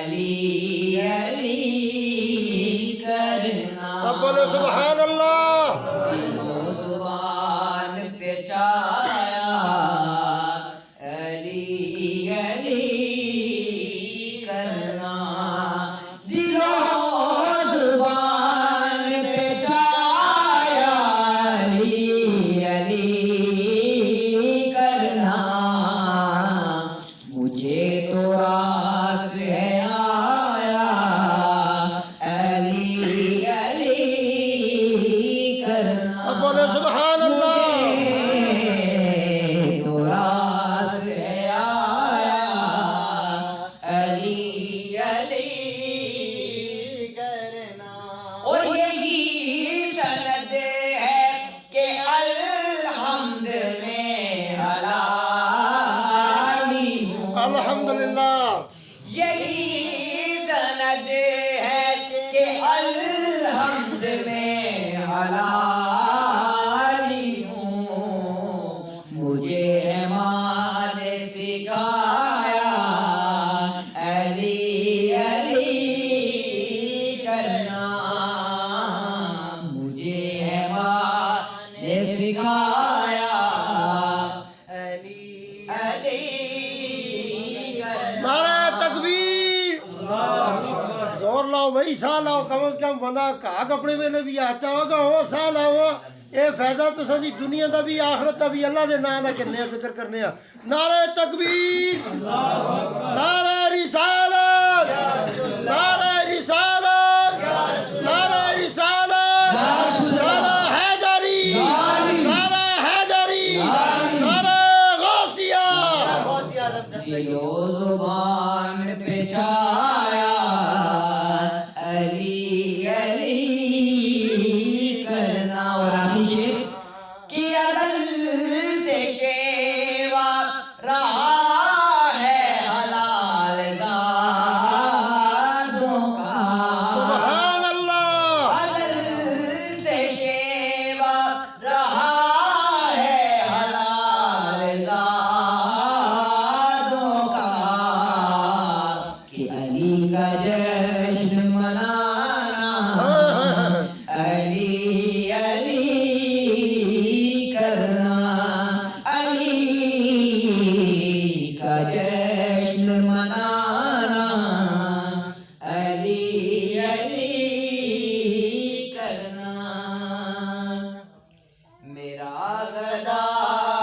علی علی کرنا سب بولو سبحان اللہ زبان پہ چایا علی علی کرنا دلوں زبان پہ چایا علی علی کرنا مجھے تو راس ہے آیا علی علی کرنا سب بولو سبحان اللہ تو راس ہے آیا علی علی کرنا اور یہی سند ہے کہ الحمد میں حلالی ہوں الحمدللہ یہی سند ہے کہ الحمد میں حلالی ہوں مجھے ماں نے سکھایا علی علی کرنا مجھے ماں نے سکھایا علی علی کرنا نعرہ تکبیر زور لاؤ بھائی سا لاؤ کم از کم بندہ کہا کپڑے میں بھی آتا ہوگا وہ سا لاؤ اے فائدہ تو ساری دنیا دا بھی آخرت دا بھی اللہ دے نام دا کرنے ذکر کرنے نعرہ تکبیر